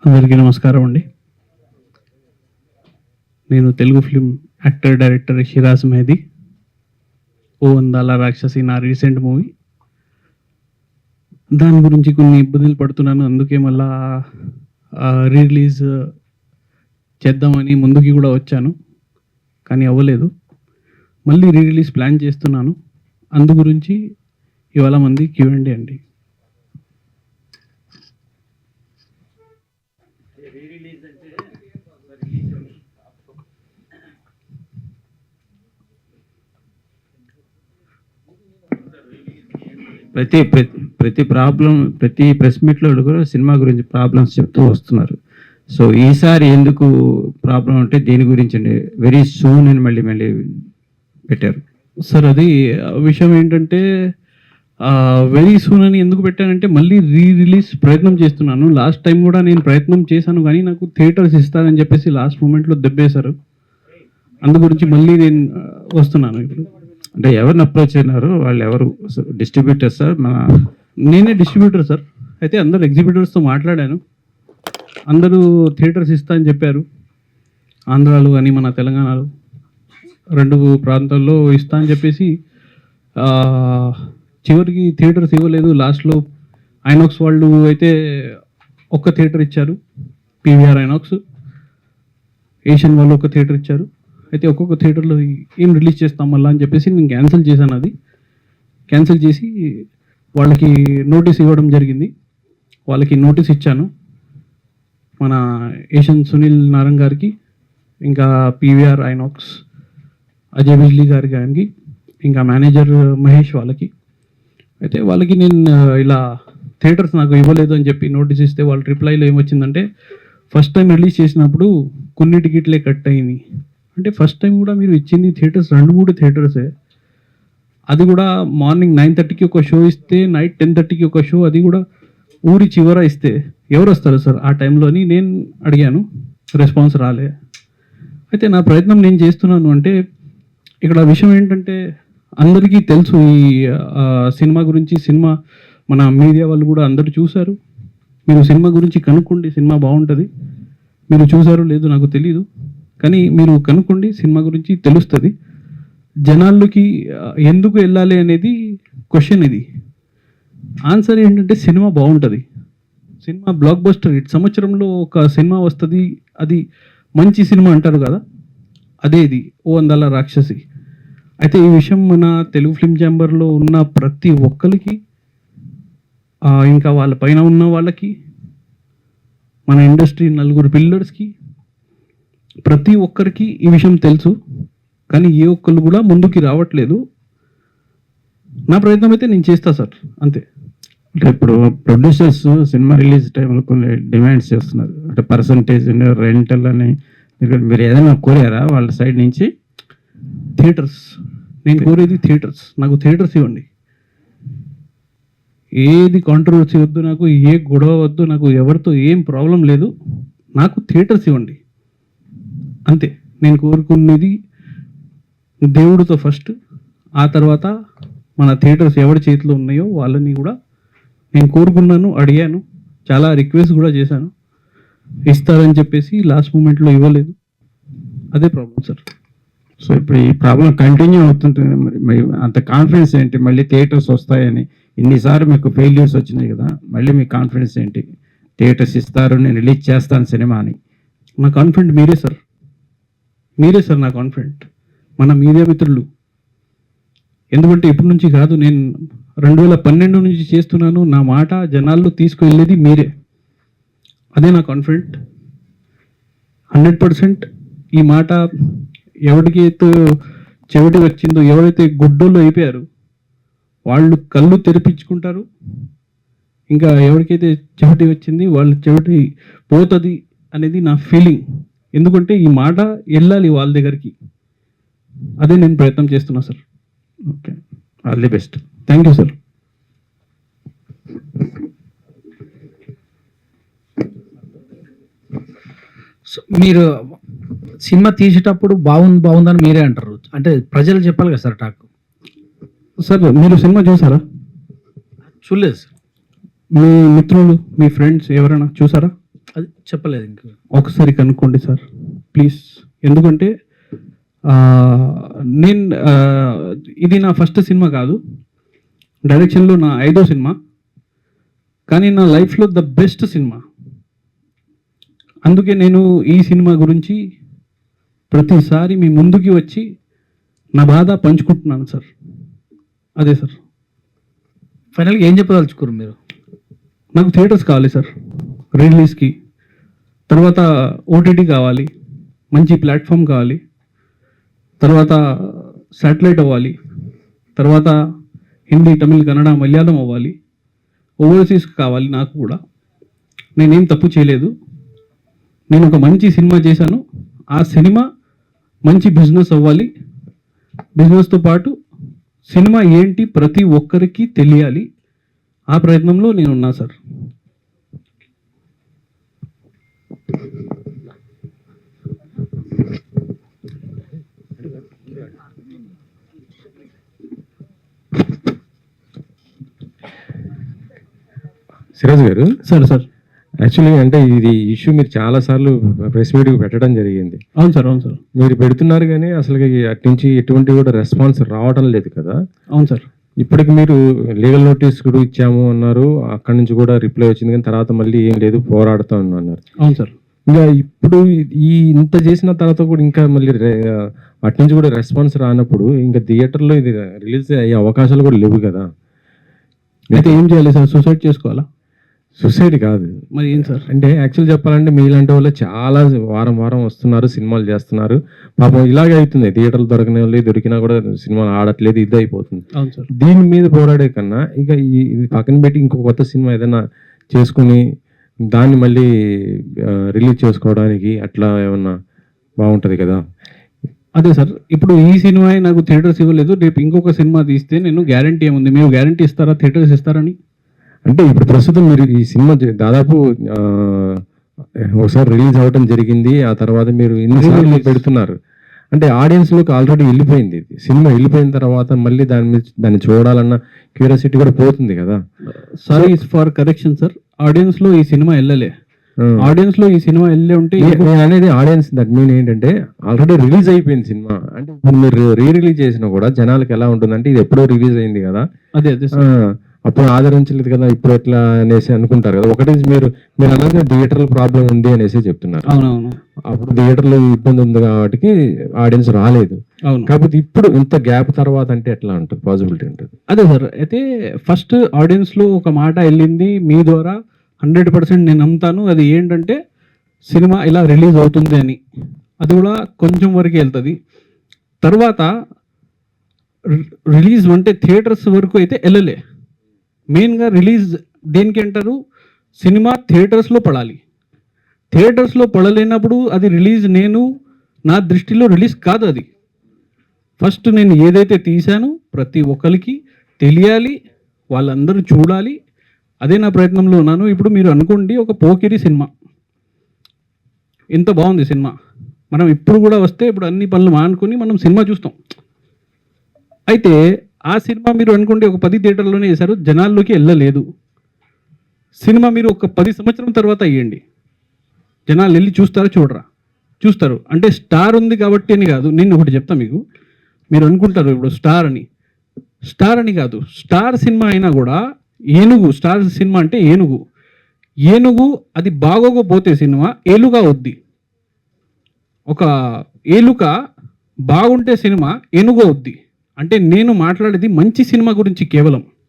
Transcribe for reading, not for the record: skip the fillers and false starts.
అందరికీ నమస్కారం అండి. నేను Telugu film actor, director Shiraz Mehdi. ఓ అందాల రాక్షసి నా రీసెంట్ మూవీ. దాని గురించి కొన్ని ఇబ్బందులు పడుతున్నాను. అందుకే మళ్ళా రీ రిలీజ్ చేద్దామని ముందుకి కూడా వచ్చాను, కానీ అవ్వలేదు. మళ్ళీ రీ రిలీజ్ ప్లాన్ చేస్తున్నాను. అందు గురించి ఇవాళ మంది Q&A అండి. ప్రతి ప్రాబ్లం, ప్రతి ప్రెస్ మీట్లో కూడా సినిమా గురించి ప్రాబ్లమ్స్ చెప్తూ వస్తున్నారు. సో ఈసారి ఎందుకు ప్రాబ్లం అంటే దేని గురించి అండి? వెరీ సూన్ అని మళ్ళీ పెట్టారు సార్. అది విషయం ఏంటంటే, వెరీ సూన్ అని ఎందుకు పెట్టానంటే, మళ్ళీ రీ రిలీజ్ ప్రయత్నం చేస్తున్నాను. లాస్ట్ టైం కూడా నేను ప్రయత్నం చేశాను, కానీ నాకు థియేటర్స్ ఇస్తారని చెప్పేసి లాస్ట్ మూమెంట్లో దెబ్బేశారు. అందు గురించి మళ్ళీ నేను వస్తున్నాను ఇప్పుడు. అంటే ఎవరిని అప్రోచ్ అయినారు? వాళ్ళు ఎవరు? Distributor sir? నేనే డిస్ట్రిబ్యూటర్ సార్. అయితే అందరు ఎగ్జిబిటర్స్తో మాట్లాడాను. అందరూ థియేటర్స్ ఇస్తా అని చెప్పారు. ఆంధ్రాలో కానీ మన తెలంగాణలో 2 ప్రాంతాల్లో ఇస్తా అని చెప్పేసి చివరికి థియేటర్స్ ఇవ్వలేదు. లాస్ట్లో ఐనాక్స్ వాళ్ళు అయితే ఒక్క థియేటర్ ఇచ్చారు, PVR ఐనాక్స్. ఏషియన్ వాళ్ళు ఒక థియేటర్ ఇచ్చారు. అయితే ఒక్కొక్క థియేటర్లో ఏం రిలీజ్ చేస్తాం మళ్ళీ అని చెప్పేసి నేను క్యాన్సిల్ చేశాను. అది క్యాన్సిల్ చేసి వాళ్ళకి నోటీస్ ఇవ్వడం జరిగింది. వాళ్ళకి నోటీస్ ఇచ్చాను, మన ఏషియన్ సునీల్ నారంగ్ గారికి, ఇంకా PVR ఐనాక్స్ అజయ్ బిజ్లీ గారికి, ఇంకా మేనేజర్ మహేష్ వాళ్ళకి. అయితే వాళ్ళకి నేను ఇలా థియేటర్స్ నాకు ఇవ్వలేదు అని చెప్పి నోటీస్ ఇస్తే వాళ్ళ రిప్లైలో ఏమొచ్చిందంటే, ఫస్ట్ టైం రిలీజ్ చేసినప్పుడు కొన్ని టికెట్లే కట్ అయింది. అంటే ఫస్ట్ టైం కూడా మీరు ఇచ్చింది థియేటర్స్ 2-3 థియేటర్సే. అది కూడా మార్నింగ్ 9:30కి ఒక షో ఇస్తే నైట్ 10:30కి ఒక షో, అది కూడా ఊరి చివర ఇస్తే ఎవరు వస్తారు సార్ ఆ టైంలోని నేను అడిగాను. రెస్పాన్స్ రాలే. అయితే నా ప్రయత్నం నేను చేస్తున్నాను. అంటే ఇక్కడ విషయం ఏంటంటే, అందరికీ తెలుసు ఈ సినిమా గురించి. సినిమా మన మీడియా వాళ్ళు కూడా అందరూ చూశారు. మీరు సినిమా గురించి కనుక్కోండి, సినిమా బాగుంటుంది. మీరు చూసారో లేదో నాకు తెలీదు, కానీ మీరు కనుక్కోండి, సినిమా గురించి తెలుస్తుంది. జనాల్లోకి ఎందుకు వెళ్ళాలి అనేది క్వశ్చన్. ఇది ఆన్సర్ ఏంటంటే, సినిమా బాగుంటుంది. Cinema block buster hit. సంవత్సరంలో ఒక సినిమా వస్తుంది, అది మంచి సినిమా అంటారు కదా, అదే ఇది ఓ అందాల రాక్షసి. అయితే ఈ విషయం మన తెలుగు ఫిల్మ్ ఛాంబర్లో ఉన్న ప్రతి ఒక్కరికి, ఇంకా వాళ్ళ పైన ఉన్న వాళ్ళకి, మన ఇండస్ట్రీ 4 పిల్లర్స్కి, ప్రతి ఒక్కరికి ఈ విషయం తెలుసు. కానీ ఏ ఒక్కళ్ళు కూడా ముందుకి రావట్లేదు. నా ప్రయత్నం అయితే నేను చేస్తా సార్, అంతే. అంటే ఇప్పుడు ప్రొడ్యూసర్స్ సినిమా రిలీజ్ టైంలో కొన్ని డిమాండ్స్ చేస్తున్నారు. అంటే పర్సంటేజ్, రెంటల్ అని. మీరు ఏదైనా కోరారా వాళ్ళ సైడ్ నుంచి? థియేటర్స్ నేను కోరేది థియేటర్స్. నాకు థియేటర్స్ ఇవ్వండి. ఏది కాంట్రవర్సీ వద్దు నాకు, ఏ గొడవ వద్దు నాకు, ఎవరితో ఏం ప్రాబ్లం లేదు. నాకు థియేటర్స్ ఇవ్వండి, అంతే. నేను కోరుకునేది దేవుడితో ఫస్ట్, ఆ తర్వాత మన థియేటర్స్ ఎవరి చేతిలో ఉన్నాయో వాళ్ళని కూడా నేను కోరుకున్నాను, అడిగాను, చాలా రిక్వెస్ట్ కూడా చేశాను. ఇస్తారని చెప్పేసి లాస్ట్ మూమెంట్లో ఇవ్వలేదు. అదే ప్రాబ్లం సార్. సో ఇప్పుడు ఈ ప్రాబ్లం కంటిన్యూ అవుతుంటుంది. మరి అంత కాన్ఫిడెన్స్ ఏంటి మళ్ళీ థియేటర్స్ వస్తాయని? ఇన్నిసార్లు మీకు ఫెయిల్యూర్స్ వచ్చినాయి కదా, మళ్ళీ మీ కాన్ఫిడెన్స్ ఏంటి? థియేటర్స్ ఇస్తారు, నేను రిలీజ్ చేస్తాను సినిమా అని. నా కాన్ఫిడెంట్ మీరే సార్, మీరే సార్ నా కాన్ఫిడెంట్, మన మీడియా మిత్రులు. ఎందుకంటే ఇప్పటి నుంచి కాదు, నేను 2012 నుంచి చేస్తున్నాను. నా మాట జనాల్లో తీసుకువెళ్ళేది మీరే. అదే నా కాన్ఫిడెంట్. 100% ఈ మాట ఎవరికైతే చెవిటి వచ్చిందో, ఎవరైతే గుడ్డోళ్ళు అయిపోయారు వాళ్ళు కళ్ళు తెరిపించుకుంటారు. ఇంకా ఎవరికైతే చెవిటి వచ్చింది వాళ్ళు చెవిటి పోతుంది అనేది నా ఫీలింగ్. ఎందుకంటే ఈ మాట వెళ్ళాలి వాళ్ళ దగ్గరికి. అదే నేను ప్రయత్నం చేస్తున్నా sir. Okay, all the best. Thank you sir. మీరు సినిమా తీసేటప్పుడు బాగుందని మీరే అంటారు. అంటే ప్రజలు చెప్పాలి కదా సార్ టాక్. సార్ మీరు సినిమా చూసారా? చూడలేదు సార్. మీ మిత్రులు, మీ ఫ్రెండ్స్ ఎవరైనా చూసారా? అది చెప్పలేదు ఇంకా. ఒకసారి కనుక్కోండి సార్ ప్లీజ్. ఎందుకంటే ఆ, నేను ఇది నా ఫస్ట్ సినిమా కాదు, డైరెక్షన్లో నా 5వ సినిమా, కానీ నా లైఫ్లో ద బెస్ట్ సినిమా. అందుకే నేను ఈ సినిమా గురించి ప్రతిసారి మీ ముందుకి వచ్చి నా బాధ పంచుకుంటున్నాను సార్. అదే సార్. ఫైనల్గా ఏం చెప్పదలుచుకోరు మీరు? నాకు థియేటర్స్ కావాలి సార్ రిలీజ్కి, తర్వాత ఓటీటీ కావాలి, మంచి ప్లాట్ఫామ్ కావాలి, తర్వాత శాటిలైట్ అవ్వాలి, తర్వాత హిందీ, తమిళ్, కన్నడ, మలయాళం అవ్వాలి, ఓవర్సీస్ కావాలి. నాకు కూడా నేనేం తప్పు చేయలేదు. నేను ఒక మంచి సినిమా చేశాను. ఆ సినిమా మంచి బిజినెస్ అవ్వాలి. బిజినెస్తో పాటు సినిమా ఏంటి ప్రతి ఒక్కరికి తెలియాలి. ఆ ప్రయత్నంలో నేను ఉన్నా సార్. సిరాజ్ గారు, సార్ సార్ యాక్చువల్లీ అంటే ఇది ఇష్యూ మీరు చాలా సార్లు ప్రెస్ మీట్కి పెట్టడం జరిగింది. అవును సార్. అవును సార్. మీరు పెడుతున్నారు కానీ అసలు అటు నుంచి ఎటువంటి కూడా రెస్పాన్స్ రావడం లేదు కదా. అవును సార్. ఇప్పటికి మీరు లీగల్ నోటీస్ కూడా ఇచ్చాము అన్నారు, అక్కడి నుంచి కూడా రిప్లై వచ్చింది, కానీ తర్వాత మళ్ళీ ఏం లేదు పోరాడుతాం అన్నారు. అవును సార్. ఇంకా ఇప్పుడు ఈ ఇంత చేసిన తర్వాత కూడా ఇంకా మళ్ళీ అటు నుంచి కూడా రెస్పాన్స్ రానప్పుడు ఇంకా థియేటర్లో ఇది రిలీజ్ అయ్యే అవకాశాలు కూడా లేవు కదా. అయితే ఏం చేయాలి సార్? సూసైడ్ చేసుకోవాలా? సొసైటీ కాదు మరి ఏం సార్? అంటే యాక్చువల్ చెప్పాలంటే మీలాంటి వాళ్ళు చాలా వారం వారం వస్తున్నారు, సినిమాలు చేస్తున్నారు. పాపం ఇలాగే అవుతుంది, థియేటర్లు దొరకని వాళ్ళు దొరికినా కూడా సినిమాలు ఆడట్లేదు, ఇది అయిపోతుంది. అవును సార్. దీని మీద పోరాడే కన్నా ఇక ఇది పక్కన పెట్టి ఇంకో కొత్త సినిమా ఏదైనా చేసుకుని దాన్ని మళ్ళీ రిలీజ్ చేసుకోవడానికి అట్లా ఏమన్నా బాగుంటుంది కదా. అదే సార్. ఇప్పుడు ఈ సినిమా నాకు థియేటర్స్ ఇవ్వలేదు, రేపు ఇంకొక సినిమా తీస్తే నేను గ్యారంటీ ఏముంది? మీరు గ్యారంటీ ఇస్తారా థియేటర్స్ ఇస్తారని? అంటే ఇప్పుడు ప్రస్తుతం మీరు ఈ సినిమా దాదాపు ఒకసారి రిలీజ్ అవ్వడం జరిగింది, ఆ తర్వాత మీరు ఇన్నిసార్లు పెడుతున్నారు అంటే ఆడియన్స్లోకి ఆల్రెడీ వెళ్ళిపోయింది. సినిమా వెళ్ళిపోయిన తర్వాత మళ్ళీ దాన్ని చూడాలన్న క్యూరియాసిటీ కూడా పోతుంది కదా. Sorry for correction sir, audience లో ఈ సినిమా వెళ్ళలే. ఆడియన్స్ లో ఈ సినిమా వెళ్ళే ఉంటే నేను అనేది ఆడియన్స్ దట్ మీన్ ఏంటంటే ఆల్రెడీ రిలీజ్ అయిపోయింది సినిమా. అంటే ఇప్పుడు మీరు రిలీజ్ చేసినా కూడా జనాలకు ఎలా ఉంటుందంటే ఇది ఎప్పుడో రిలీజ్ అయింది కదా, అదే అదే అప్పుడు ఆదరించలేదు కదా, ఇప్పుడు ఎట్లా అనేసి అనుకుంటారు కదా. ఒకటి మీరు అన్నది థియేటర్లో ప్రాబ్లం ఉంది అనేసి చెప్తున్నారు. అవునవును. అప్పుడు థియేటర్లో ఇబ్బంది ఉంది కాబట్టి ఆడియన్స్ రాలేదు. అవును. కాకపోతే ఇప్పుడు ఇంత గ్యాప్ తర్వాత అంటే ఎట్లా ఉంటుంది, పాసిబిలిటీ ఉంటుంది? అదే సార్. అయితే ఫస్ట్ ఆడియన్స్ లో ఒక మాట వెళ్ళింది మీ ద్వారా 100% నేను నమ్ముతాను. అది ఏంటంటే సినిమా ఇలా రిలీజ్ అవుతుంది అని, అది కూడా కొంచెం వరకు వెళ్తుంది. తర్వాత రిలీజ్ అంటే థియేటర్స్ వరకు అయితే వెళ్ళలే. మెయిన్గా రిలీజ్ దేనికి అంటారు? సినిమా థియేటర్స్లో పడాలి. థియేటర్స్లో పడలేనప్పుడు అది రిలీజ్ నా దృష్టిలో రిలీజ్ కాదు. అది ఫస్ట్ నేను ఏదైతే తీశానో ప్రతి ఒక్కరికి తెలియాలి, వాళ్ళందరూ చూడాలి. అదే నా ప్రయత్నంలో ఉన్నాను. ఇప్పుడు మీరు అనుకోండి, ఒక పోకిరి సినిమా ఎంత బాగుంది సినిమా, మనం ఇప్పుడు కూడా వస్తే ఇప్పుడు అన్ని పనులు మానుకొని మనం సినిమా చూస్తాం. అయితే ఆ సినిమా మీరు అనుకోండి ఒక 10 థియేటర్లోనే వేశారు, జనాల్లోకి వెళ్ళలేదు. సినిమా మీరు ఒక 10 సంవత్సరం తర్వాత అయ్యండి, జనాలు వెళ్ళి చూస్తారా? చూడరా? చూస్తారు. అంటే స్టార్ ఉంది కాబట్టి అని కాదు. నేను ఒకటి చెప్తా మీకు, మీరు అనుకుంటారు ఇప్పుడు స్టార్ అని కాదు. స్టార్ సినిమా అయినా కూడా ఏనుగు, స్టార్ సినిమా అంటే ఏనుగు అది బాగోకపోతే సినిమా ఏలుగా వద్ది. ఒక ఏలుక బాగుంటే సినిమా ఏనుగు వద్ది. అంటే నేను మాట్లాడేది మంచి సినిమా గురించి కేవలం.